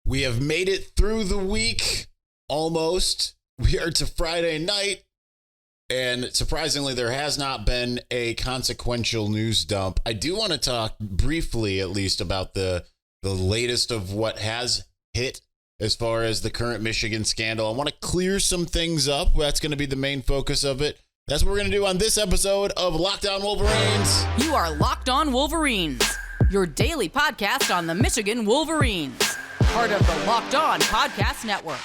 We have made it through the week, almost. We are to Friday night, and surprisingly, there has not been a consequential news dump. I do want to talk briefly, at least, about the latest of what has hit as far as the current Michigan scandal. I want to clear some things up. That's going to be the main focus of it. That's what we're going to do on this episode of Locked On Wolverines. You are Locked On Wolverines, your daily podcast on the Michigan Wolverines. Part of the Locked On Podcast Network.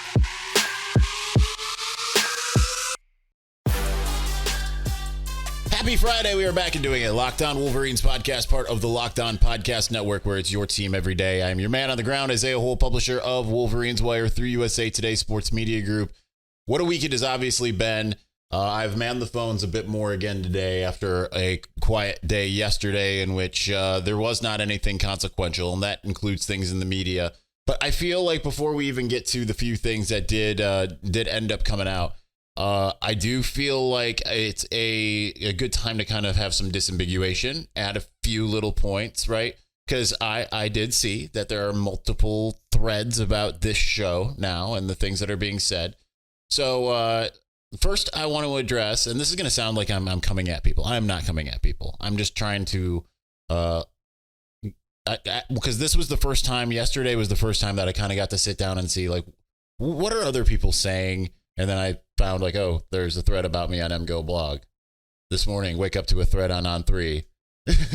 Happy Friday. We are back and doing it. Locked On Wolverines Podcast, part of the Locked On Podcast Network, where it's your team every day. I am your man on the ground, Isaiah Hole, publisher of Wolverines Wire through USA Today Sports Media Group. What a week it has obviously been. I've manned the phones a bit more again today after a quiet day yesterday in which there was not anything consequential, and that includes things in the media. But I feel like before we even get to the few things that did end up coming out, I do feel like it's a good time to kind of have some disambiguation, add a few little points, right? Because I did see that there are multiple threads about this show now and the things that are being said. So first, I want to address, and this is going to sound like I'm coming at people. I'm not coming at people. I'm just trying to, because this was the first time, yesterday was the first time that I kind of got to sit down and see, like, what are other people saying? And then I found, like, oh, there's a thread about me on MGO blog. This morning, wake up to a thread on On3.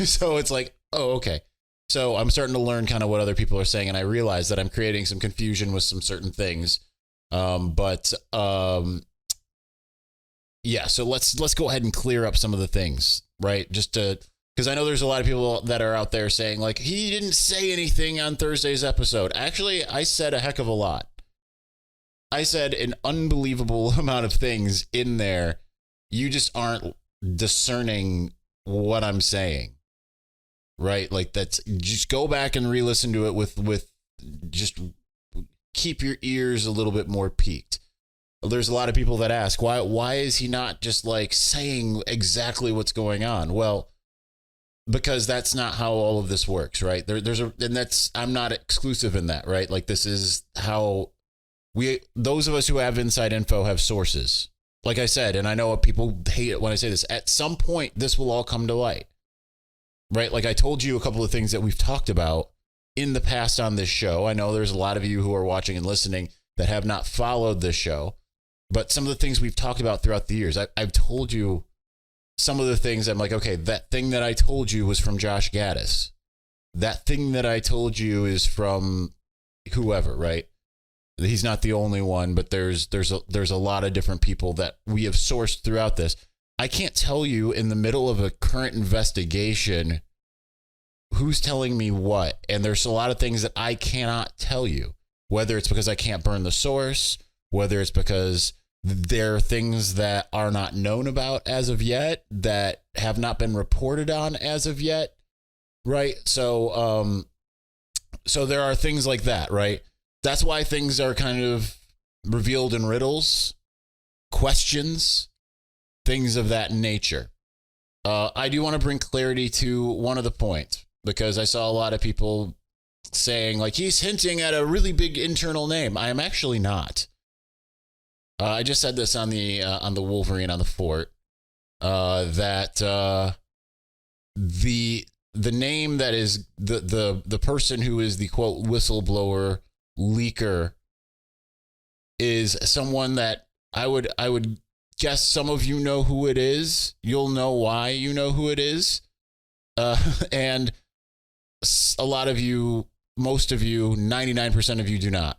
So it's like, oh, okay. So I'm starting to learn kind of what other people are saying, and I realize that I'm creating some confusion with some certain things. Yeah, so let's go ahead and clear up some of the things, right? Just to, because I know there's a lot of people that are out there saying, like, he didn't say anything on Thursday's episode. Actually, I said a heck of a lot. I said an unbelievable amount of things in there. You just aren't discerning what I'm saying, right? Like, that's, just go back and re-listen to it with just keep your ears a little bit more peaked. There's a lot of people that ask, why is he not just like saying exactly what's going on? Well, because that's not how all of this works, right? I'm not exclusive in that, right? Like, this is how those of us who have inside info have sources. Like I said, and I know people hate it when I say this, at some point, this will all come to light, right? Like, I told you a couple of things that we've talked about in the past on this show. I know there's a lot of you who are watching and listening that have not followed this show. But some of the things we've talked about throughout the years, I've told you some of the things. I'm like, okay, that thing that I told you was from Josh Gaddis. That thing that I told you is from whoever, right? He's not the only one, but there's a lot of different people that we have sourced throughout this. I can't tell you in the middle of a current investigation who's telling me what. And there's a lot of things that I cannot tell you, whether it's because I can't burn the source, whether it's because there are things that are not known about as of yet, that have not been reported on as of yet, right? So there are things like that, right? That's why things are kind of revealed in riddles, questions, things of that nature. I do want to bring clarity to one of the points, because I saw a lot of people saying, like, he's hinting at a really big internal name. I am actually not. I just said this on the Wolverine on the Fort, that the name that is the person who is the quote whistleblower leaker is someone that I would guess some of you know who it is. You'll know why you know who it is, and a lot of you, most of you, 99% of you do not.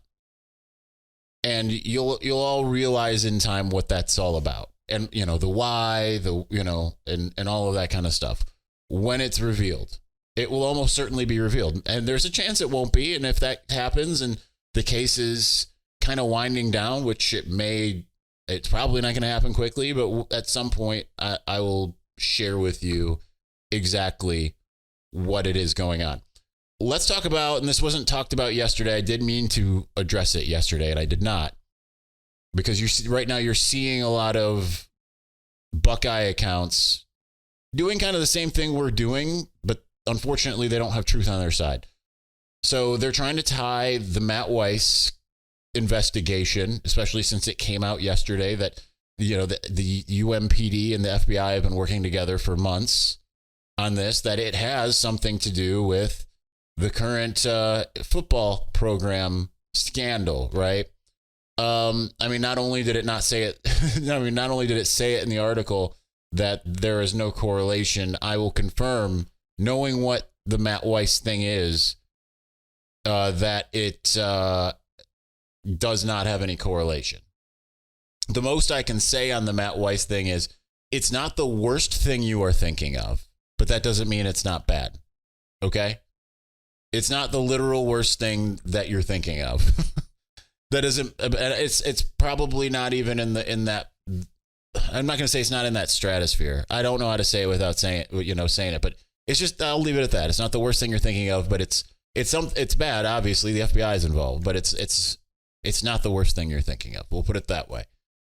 And you'll all realize in time what that's all about. And, you know, the why, and all of that kind of stuff. When it's revealed, it will almost certainly be revealed. And there's a chance it won't be. And if that happens and the case is kind of winding down, which it's probably not going to happen quickly, but at some point I will share with you exactly what it is going on. Let's talk about, and this wasn't talked about yesterday. I did mean to address it yesterday, and I did not, because right now you're seeing a lot of Buckeye accounts doing kind of the same thing we're doing, but unfortunately they don't have truth on their side. So they're trying to tie the Matt Weiss investigation, especially since it came out yesterday that, the UMPD and the FBI have been working together for months on this, that it has something to do with the current football program scandal, right? Not only did it not say it, not only did it say it in the article that there is no correlation, I will confirm, knowing what the Matt Weiss thing is, that it does not have any correlation. The most I can say on the Matt Weiss thing is it's not the worst thing you are thinking of, but that doesn't mean it's not bad. Okay? It's not the literal worst thing that you're thinking of. That isn't, it's probably not even in that, I'm not going to say it's not in that stratosphere. I don't know how to say it without saying it, but it's just, I'll leave it at that. It's not the worst thing you're thinking of, but it's bad. Obviously the FBI is involved, but it's not the worst thing you're thinking of. We'll put it that way.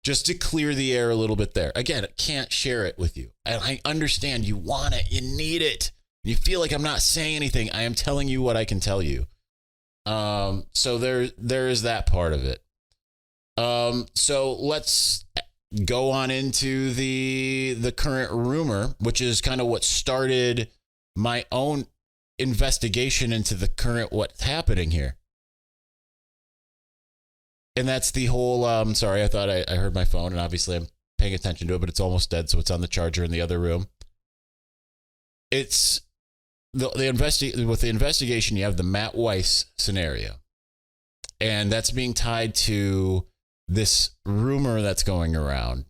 Just to clear the air a little bit there. Again, I can't share it with you. I understand you want it. You need it. You feel like I'm not saying anything. I am telling you what I can tell you. So there is that part of it. So let's go on into the current rumor, which is kind of what started my own investigation into the current what's happening here. And that's the whole, sorry, I thought I heard my phone, and obviously I'm paying attention to it, but it's almost dead, so it's on the charger in the other room. It's with the investigation, you have the Matt Weiss scenario. And that's being tied to this rumor that's going around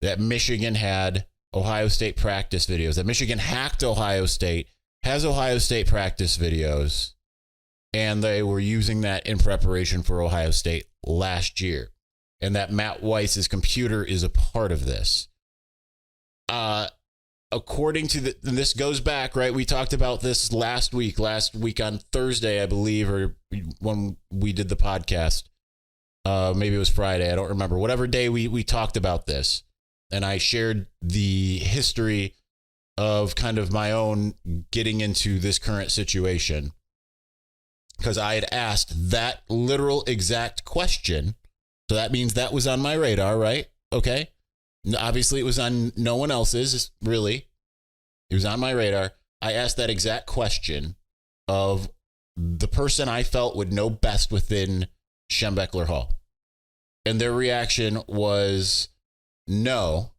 that Michigan had Ohio State practice videos, that Michigan hacked Ohio State, has Ohio State practice videos, and they were using that in preparation for Ohio State last year. And that Matt Weiss's computer is a part of this. According to and this goes back, right? We talked about this last week on Thursday, I believe, or when we did the podcast. Maybe it was Friday. I don't remember. Whatever day we talked about this. And I shared the history of kind of my own getting into this current situation. Because I had asked that literal exact question. So that means that was on my radar, right? Okay. Obviously, it was on no one else's, really. It was on my radar. I asked that exact question of the person I felt would know best within Schembechler Hall. And their reaction was no.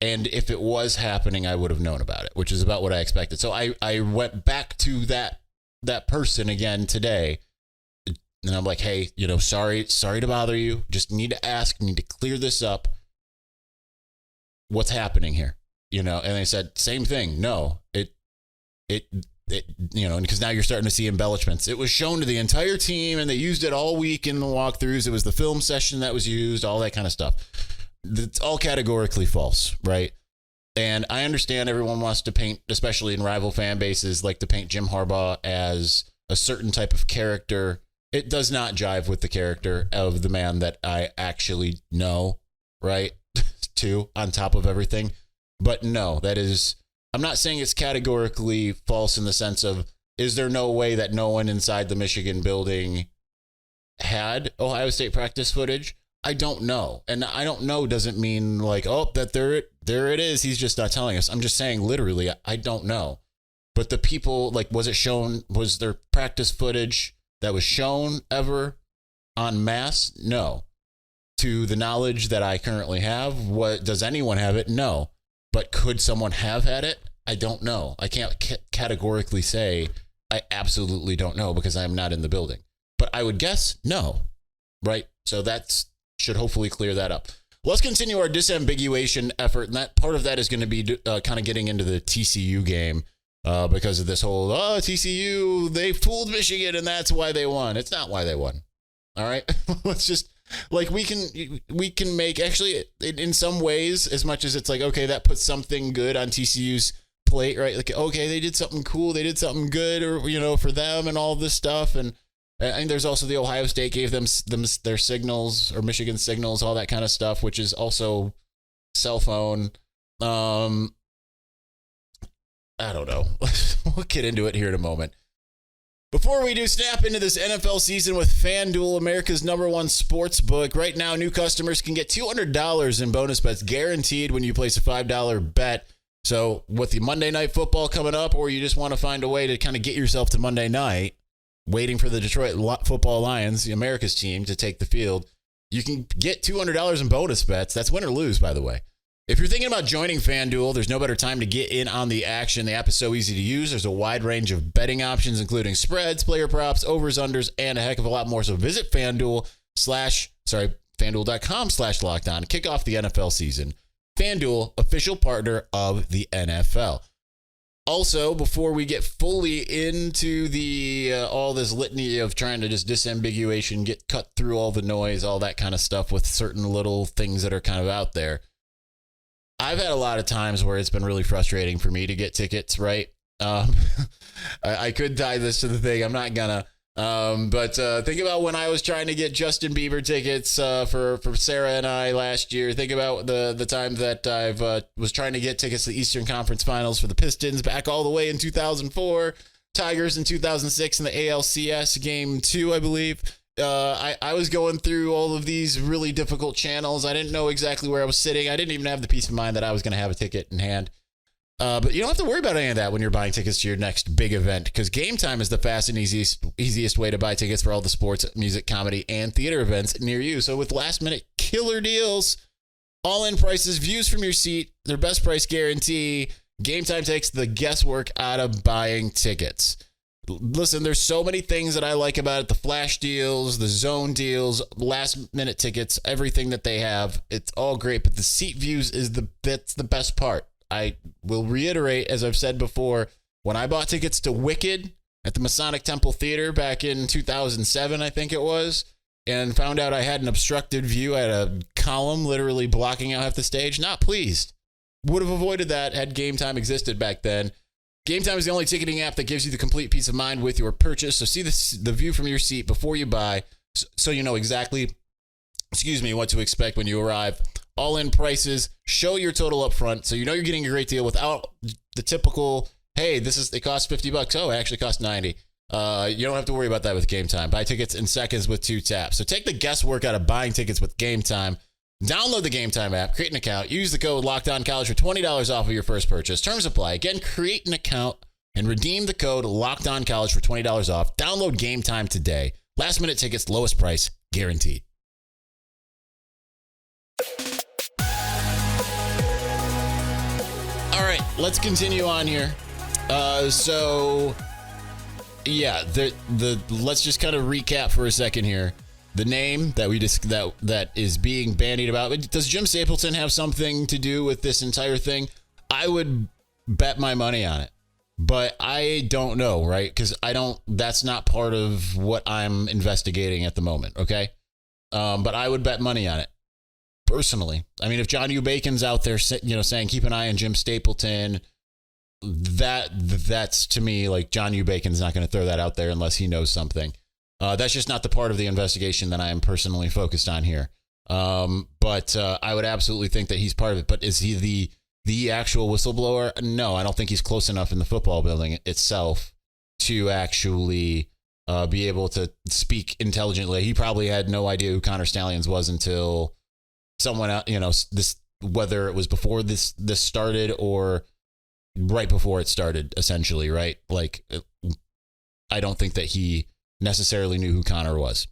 And if it was happening, I would have known about it, which is about what I expected. So I went back to that person again today. And I'm like, hey, sorry to bother you. Just need to ask, need to clear this up. What's happening here? And they said, same thing. No, it, because now you're starting to see embellishments. It was shown to the entire team and they used it all week in the walkthroughs. It was the film session that was used, all that kind of stuff. It's all categorically false, right? And I understand everyone wants to paint, especially in rival fan bases, like to paint Jim Harbaugh as a certain type of character. It does not jive with the character of the man that I actually know, right? Too, on top of everything. But no, I'm not saying it's categorically false in the sense of, is there no way that no one inside the Michigan building had Ohio State practice footage? I don't know. And I don't know doesn't mean like, oh, that there it is. He's just not telling us. I'm just saying literally, I don't know. But the people, like, was there practice footage that was shown ever en masse? No. To the knowledge that I currently have, does anyone have it? No. But could someone have had it? I don't know. I can't categorically say I absolutely don't know because I'm not in the building. But I would guess no, right? So that should hopefully clear that up. Let's continue our disambiguation effort, and that part of that is going to be kind of getting into the TCU game because of this whole, TCU, they fooled Michigan, and that's why they won. It's not why they won. All right? Let's just... Like we can make, actually, in some ways, as much as it's like, okay, that puts something good on TCU's plate, right? Like, okay, they did something cool, they did something good, or for them and all this stuff. And there's also the Ohio State gave them their signals, or Michigan signals, all that kind of stuff, which is also cell phone. I don't know. We'll get into it here in a moment. Before we do snap into this NFL season with FanDuel, America's #1 sports book, right now new customers can get $200 in bonus bets guaranteed when you place a $5 bet. So with the Monday Night Football coming up, or you just want to find a way to kind of get yourself to Monday night, waiting for the Detroit Football Lions, the America's team, to take the field, you can get $200 in bonus bets. That's win or lose, by the way. If you're thinking about joining FanDuel, there's no better time to get in on the action. The app is so easy to use. There's a wide range of betting options, including spreads, player props, overs, unders, and a heck of a lot more. So visit FanDuel.com/lockedon to kick off the NFL season. FanDuel, official partner of the NFL. Also, before we get fully into the all this litany of trying to just disambiguation, get cut through all the noise, all that kind of stuff with certain little things that are kind of out there, I've had a lot of times where it's been really frustrating for me to get tickets, right? I could tie this to the thing. I'm not gonna. But think about when I was trying to get Justin Bieber tickets for Sarah and I last year. Think about the time that I was trying to get tickets to the Eastern Conference Finals for the Pistons back all the way in 2004. Tigers in 2006 in the ALCS Game 2, I believe. I was going through all of these really difficult channels. I didn't know exactly where I was sitting. I didn't even have the peace of mind that I was going to have a ticket in hand. But you don't have to worry about any of that when you're buying tickets to your next big event, because GameTime is the fast and easiest way to buy tickets for all the sports, music, comedy, and theater events near you. So with last-minute killer deals, all-in prices, views from your seat, their best price guarantee, GameTime takes the guesswork out of buying tickets. Listen, there's so many things that I like about it. The flash deals, the zone deals, last minute tickets, everything that they have. It's all great, but the seat views that's the best part. I will reiterate, as I've said before, when I bought tickets to Wicked at the Masonic Temple Theater back in 2007, I think it was, and found out I had an obstructed view. I had a column literally blocking out half the stage. Not pleased. Would have avoided that had GameTime existed back then. GameTime is the only ticketing app that gives you the complete peace of mind with your purchase. So see the view from your seat before you buy, so you know exactly, what to expect when you arrive. All-in prices, show your total up front, so you know you're getting a great deal without the typical, hey, it costs $50. Oh, it actually costs $90. You don't have to worry about that with GameTime. Buy tickets in seconds with 2 taps. So take the guesswork out of buying tickets with GameTime. Download the GameTime app, create an account, use the code LOCKEDONCollege for $20 off of your first purchase. Terms apply. Again, create an account and redeem the code LOCKEDONCollege for $20 off. Download GameTime today. Last minute tickets, lowest price, guaranteed. All right, let's continue on here. Let's just kind of recap for a second here. The name that that is being bandied about. Does Jim Stapleton have something to do with this entire thing? I would bet my money on it, but I don't know, right? Because that's not part of what I'm investigating at the moment. Okay. But I would bet money on it personally. I mean, if John U. Bacon's out there, saying keep an eye on Jim Stapleton, that's to me like John U. Bacon's not going to throw that out there unless he knows something. That's just not the part of the investigation that I am personally focused on here. But I would absolutely think that he's part of it. But is he the actual whistleblower? No, I don't think he's close enough in the football building itself to actually be able to speak intelligently. He probably had no idea who Connor Stallions was until someone out, whether it was before this started or right before it started, essentially, right? Like, I don't think that he necessarily knew who Connor was.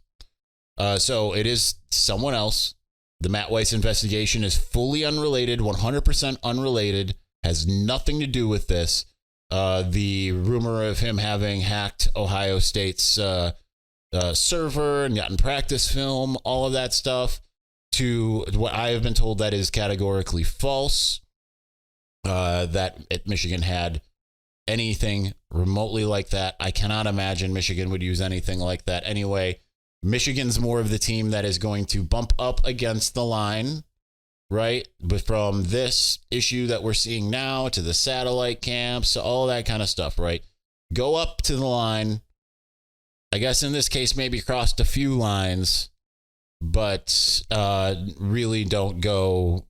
So it is someone else. The Matt Weiss investigation is fully unrelated, 100% unrelated, has nothing to do with this. The rumor of him having hacked Ohio State's server and gotten practice film, all of that stuff, to what I have been told that is categorically false. That Michigan had anything remotely like that. I cannot imagine Michigan would use anything like that anyway. Michigan's more of the team that is going to bump up against the line, right? But from this issue that we're seeing now to the satellite camps, all that kind of stuff, right? Go up to the line. I guess in this case, maybe crossed a few lines, but really don't go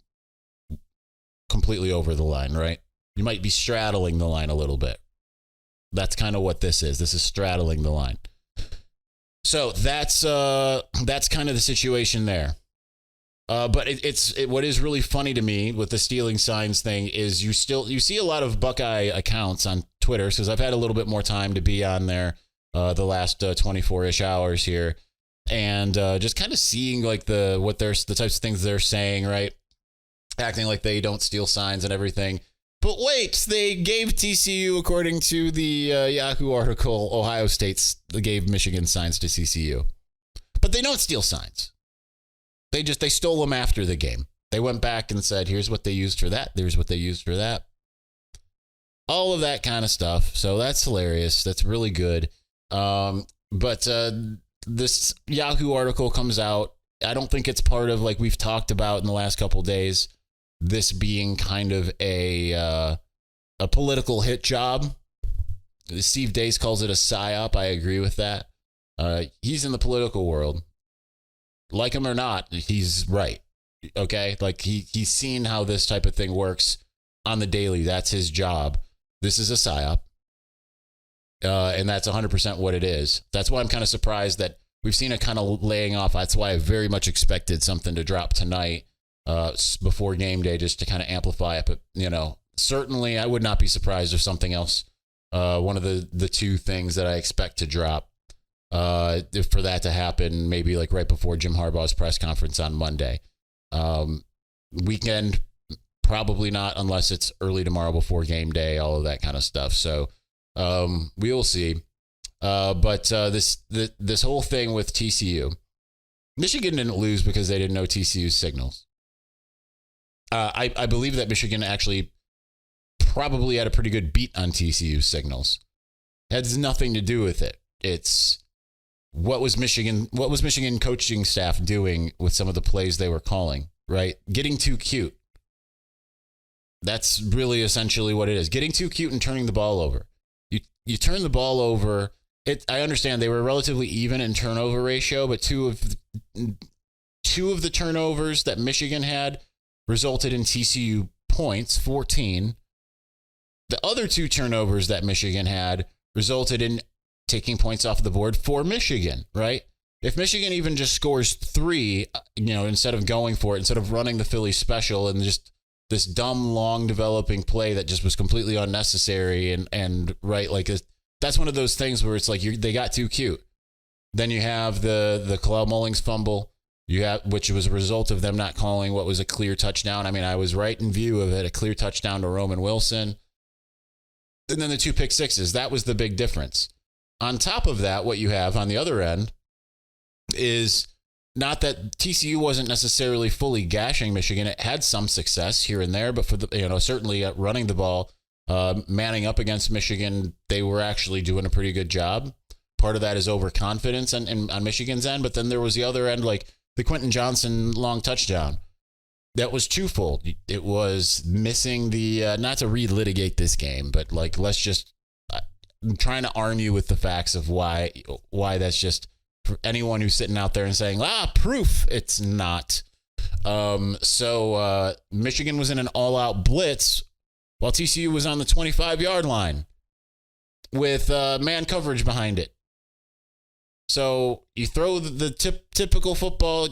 completely over the line, right? You might be straddling the line a little bit. That's kind of what this is. This is straddling the line. So that's kind of the situation there. But what is really funny to me with the stealing signs thing is you see a lot of Buckeye accounts on Twitter, because I've had a little bit more time to be on there the last 24-ish hours here, and just kind of seeing like the types of things they're saying, right? Acting like they don't steal signs and everything. But wait, they gave TCU, according to the Yahoo article, Ohio State gave Michigan signs to TCU. But they don't steal signs. They stole them after the game. They went back and said, here's what they used for that. Here's what they used for that. All of that kind of stuff. So that's hilarious. That's really good. But this Yahoo article comes out. I don't think it's part of, like we've talked about in the last couple of days, this being kind of a political hit job. Steve Dace calls it a psyop. I agree with that. He's in the political world. Like him or not, he's right. Okay? Like he's seen how this type of thing works on the daily. That's his job. This is a psyop. And that's 100% what it is. That's why I'm kind of surprised that we've seen it kind of laying off. That's why I very much expected something to drop tonight before game day, just to kind of amplify it. But, certainly I would not be surprised if something else, one of the two things that I expect to drop, if for that to happen, maybe like right before Jim Harbaugh's press conference on Monday. Weekend, probably not, unless it's early tomorrow before game day, all of that kind of stuff. So we will see. But this whole thing with TCU, Michigan didn't lose because they didn't know TCU's signals. I believe that Michigan actually probably had a pretty good beat on TCU's signals. It has nothing to do with it. It's what was Michigan coaching staff doing with some of the plays they were calling, right? Getting too cute. That's really essentially what it is. Getting too cute and turning the ball over. You turn the ball over. I understand they were relatively even in turnover ratio, but two of the turnovers that Michigan had resulted in TCU points, 14. The other two turnovers that Michigan had resulted in taking points off the board for Michigan, right? If Michigan even just scores 3, instead of going for it, instead of running the Philly special and just this dumb, long developing play that just was completely unnecessary and right, like that's one of those things where it's like they got too cute. Then you have the Kalel Mullings fumble, which was a result of them not calling what was a clear touchdown. I mean, I was right in view of it, a clear touchdown to Roman Wilson. And then the 2 pick sixes, that was the big difference. On top of that, what you have on the other end is not that TCU wasn't necessarily fully gashing Michigan. It had some success here and there, but for certainly at running the ball, manning up against Michigan, they were actually doing a pretty good job. Part of that is overconfidence on Michigan's end, but then there was the other end, like the Quentin Johnson long touchdown. That was twofold. It was missing the, not to relitigate this game, but like, let's just, I'm trying to arm you with the facts of why that's just, for anyone who's sitting out there and saying, proof, it's not. So Michigan was in an all-out blitz while TCU was on the 25-yard line with man coverage behind it. So you throw the typical football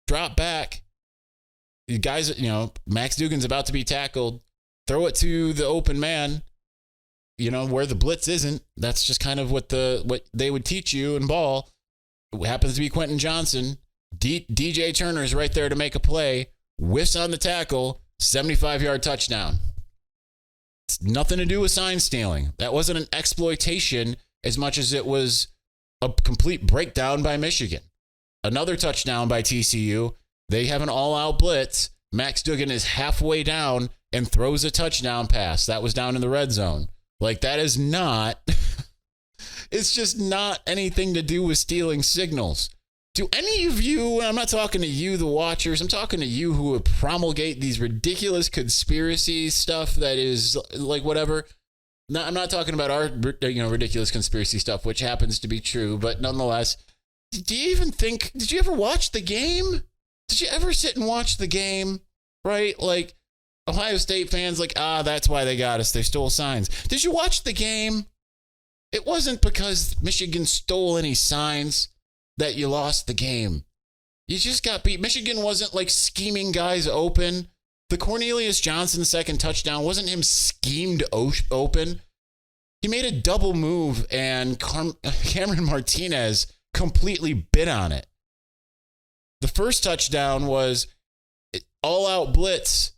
drop back. You guys, Max Dugan's about to be tackled. Throw it to the open man, where the blitz isn't. That's just kind of what they would teach you in ball. It happens to be Quentin Johnson. DJ Turner's right there to make a play. Whiffs on the tackle. 75-yard touchdown. It's nothing to do with sign stealing. That wasn't an exploitation as much as it was a complete breakdown by Michigan. Another touchdown by TCU. They have an all-out blitz. Max Duggan is halfway down and throws a touchdown pass. That was down in the red zone. Like, that is not, it's just not anything to do with stealing signals. Do any of you, and I'm not talking to you, the watchers, I'm talking to you who would promulgate these ridiculous conspiracy stuff that is like whatever. No, I'm not talking about our ridiculous conspiracy stuff, which happens to be true, but nonetheless, did you ever watch the game? Did you ever sit and watch the game? Right? Like, Ohio State fans like, that's why they got us. They stole signs. Did you watch the game? It wasn't because Michigan stole any signs that you lost the game. You just got beat. Michigan wasn't like scheming guys open. The Cornelius Johnson second touchdown wasn't him schemed open. He made a double move and Cameron Martinez completely bit on it. The first touchdown was all-out blitz.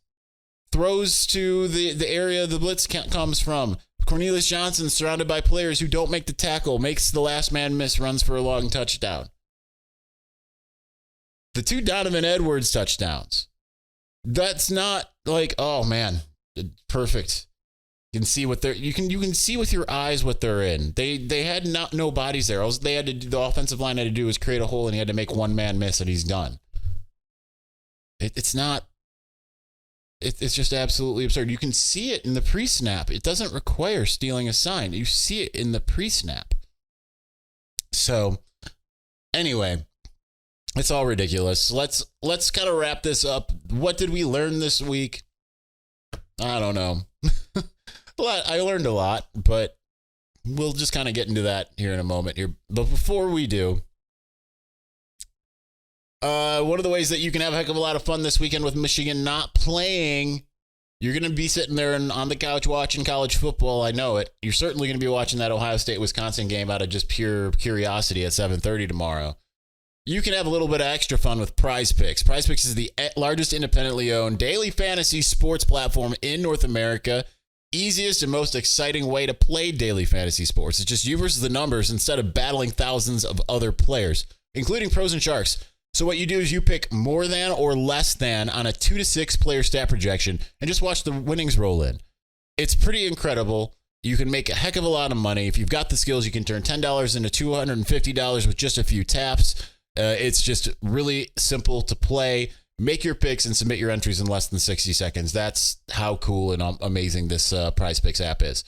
Throws to the area the blitz comes from. Cornelius Johnson surrounded by players who don't make the tackle, makes the last man miss, runs for a long touchdown. The 2 Donovan Edwards touchdowns. That's not like, oh man, perfect. You can see what you can see with your eyes what they're in. They had no bodies there. The offensive line had to do was create a hole and he had to make one man miss and he's done. It's not. It's just absolutely absurd. You can see it in the pre-snap. It doesn't require stealing a sign. You see it in the pre-snap. So, anyway, it's all ridiculous. Let's kind of wrap this up. What did we learn this week? I don't know. I learned a lot, but we'll just kind of get into that here in a moment here. But before we do, one of the ways that you can have a heck of a lot of fun this weekend with Michigan not playing, you're going to be sitting there on the couch watching college football. I know it. You're certainly going to be watching that Ohio State-Wisconsin game out of just pure curiosity at 7:30 tomorrow. You can have a little bit of extra fun with Prize Picks. Prize Picks is the largest independently owned daily fantasy sports platform in North America. Easiest and most exciting way to play daily fantasy sports. It's just you versus the numbers instead of battling thousands of other players, including pros and sharks. So what you do is you pick more than or less than on a 2 to 6 player stat projection and just watch the winnings roll in. It's pretty incredible. You can make a heck of a lot of money. If you've got the skills, you can turn $10 into $250 with just a few taps. It's just really simple to play. Make your picks and submit your entries in less than 60 seconds. That's how cool and amazing this Prize Picks app is.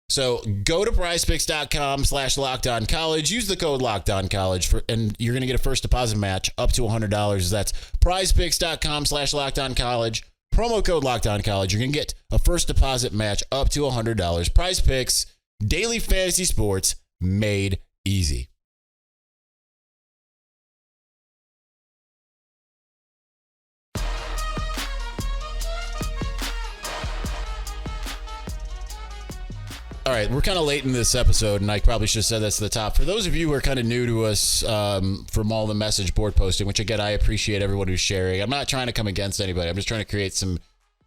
So go to prizepicks.com/lockedoncollege. Use the code LockedOnCollege and you're going to get a first deposit match up to $100. That's prizepicks.com/lockedoncollege. Promo code LockedOnCollege. You're going to get a first deposit match up to $100. Prize Picks, daily fantasy sports made easy. All right, we're kind of late in this episode, and I probably should have said this at the top. For those of you who are kind of new to us from all the message board posting, which, again, I appreciate everyone who's sharing. I'm not trying to come against anybody. I'm just trying to create some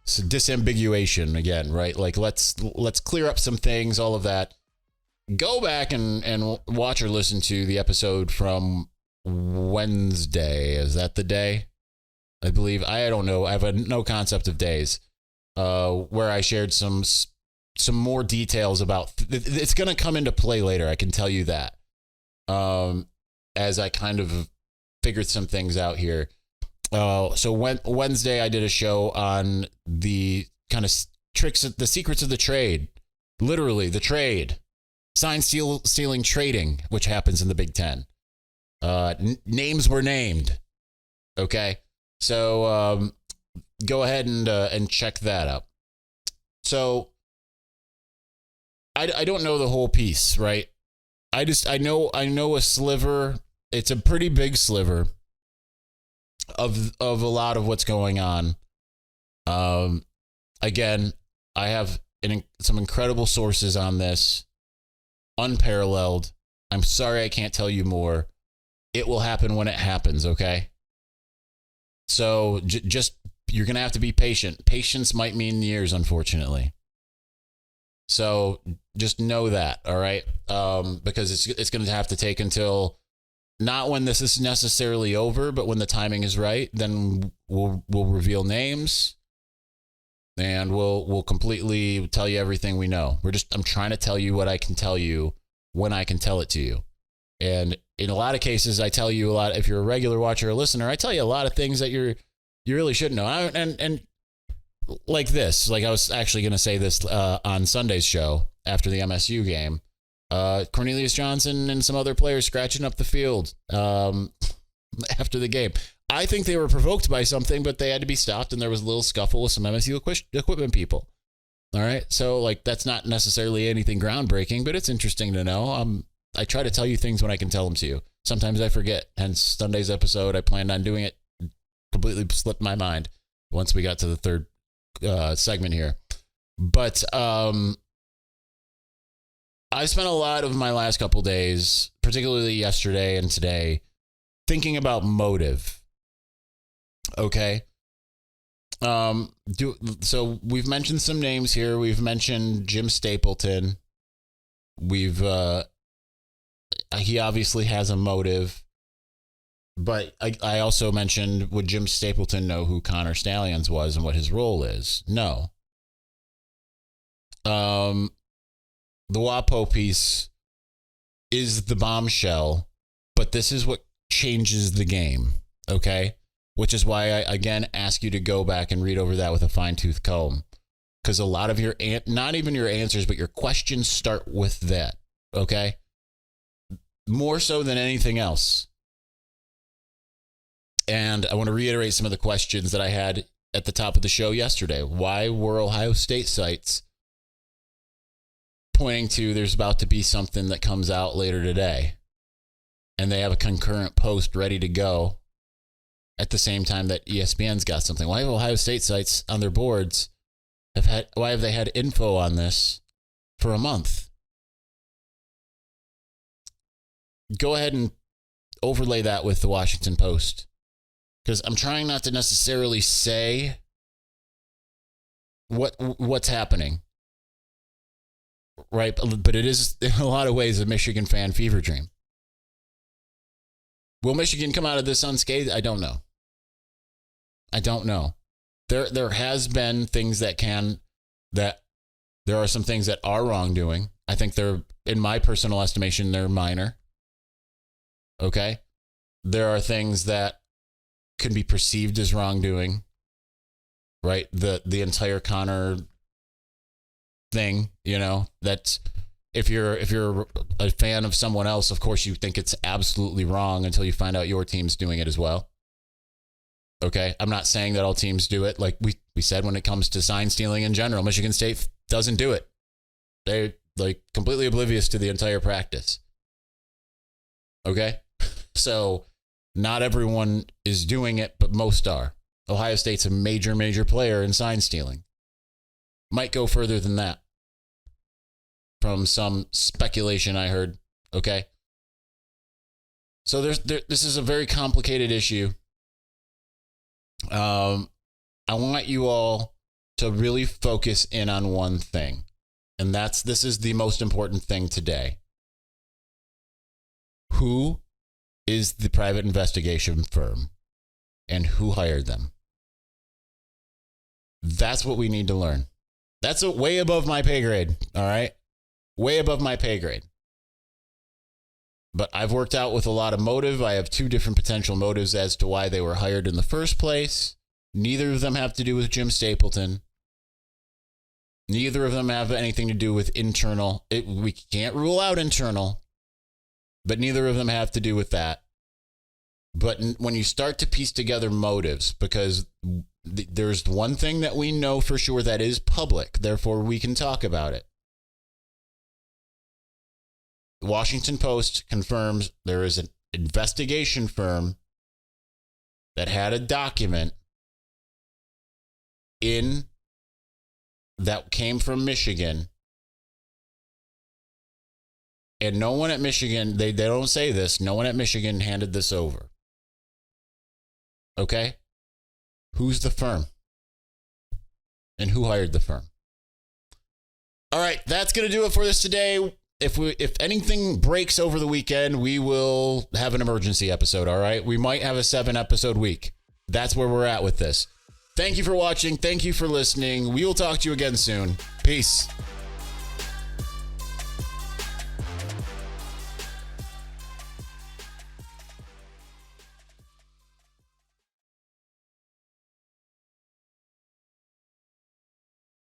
disambiguation again, right? Like, let's clear up some things, all of that. Go back and watch or listen to the episode from Wednesday. Is that the day? I believe. I don't know. I have no concept of days. Where I shared some more details about it's going to come into play later. I can tell you that. As I kind of figured some things out here. So Wednesday I did a show on the kind of the secrets of the trade, literally the trade, sign stealing trading, which happens in the Big Ten. Names were named. Okay. So, go ahead and check that out. So, I don't know the whole piece, right? I know a sliver. It's a pretty big sliver of a lot of what's going on. Again, I have some incredible sources on this, unparalleled. I'm sorry I can't tell you more. It will happen when it happens, okay? So just you're going to have to be patient. Patience might mean years, unfortunately. So just know that, all right? Because it's going to have to take until not when this is necessarily over, but when the timing is right. Then we'll reveal names, and we'll completely tell you everything we know. I'm trying to tell you what I can tell you when I can tell it to you. And in a lot of cases, I tell you a lot. If you're a regular watcher or listener, I tell you a lot of things that you really should know. And like this, like I was actually going to say this on Sunday's show after the MSU game. Cornelius Johnson and some other players scratching up the field after the game. I think they were provoked by something, but they had to be stopped, and there was a little scuffle with some MSU equipment people. All right, so like that's not necessarily anything groundbreaking, but it's interesting to know. I try to tell you things when I can tell them to you. Sometimes I forget. Hence Sunday's episode, I planned on doing it. Completely slipped my mind once we got to the third segment here. But I spent a lot of my last couple days, particularly yesterday and today, thinking about motive. Okay. So we've mentioned some names here. We've mentioned Jim Stapleton. He obviously has a motive, but I also mentioned, would Jim Stapleton know who Connor Stallions was and what his role is? No. The WAPO piece is the bombshell, but this is what changes the game. Okay. Which is why I, again, ask you to go back and read over that with a fine-tooth comb. Because a lot of your, not even your answers, but your questions start with that, okay? More so than anything else. And I want to reiterate some of the questions that I had at the top of the show yesterday. Why were Ohio State sites pointing to there's about to be something that comes out later today? And they have a concurrent post ready to go at the same time that ESPN's got something. Why have Ohio State sites on their boards why have they had info on this for a month? Go ahead and overlay that with the Washington Post, because I'm trying not to necessarily say what's happening, right? But it is in a lot of ways a Michigan fan fever dream. Will Michigan come out of this unscathed? I don't know. There has been things that there are some things that are wrongdoing. I think they're, in my personal estimation, they're minor. Okay? There are things that can be perceived as wrongdoing, right? The entire Connor thing, that's, if you're a fan of someone else, of course you think it's absolutely wrong until you find out your team's doing it as well. Okay, I'm not saying that all teams do it. Like we said, when it comes to sign stealing in general, Michigan State doesn't do it. They're like completely oblivious to the entire practice. Okay, so not everyone is doing it, but most are. Ohio State's a major player in sign stealing. Might go further than that from some speculation I heard. Okay, so this is a very complicated issue. I want you all to really focus in on one thing, and this is the most important thing today. Who is the private investigation firm and who hired them? That's what we need to learn. That's way above my pay grade, all right? Way above my pay grade. But I've worked out with a lot of motive. I have 2 different potential motives as to why they were hired in the first place. Neither of them have to do with Jim Stapleton. Neither of them have anything to do with internal. We can't rule out internal, but neither of them have to do with that. But when you start to piece together motives, because there's one thing that we know for sure that is public, therefore we can talk about it. The Washington Post confirms there is an investigation firm that had a document that came from Michigan. And no one at Michigan, they don't say this, no one at Michigan handed this over. Okay? Who's the firm? And who hired the firm? All right, that's going to do it for this today. If anything breaks over the weekend, we will have an emergency episode, all right? We might have a 7-episode week. That's where we're at with this. Thank you for watching. Thank you for listening. We will talk to you again soon. Peace.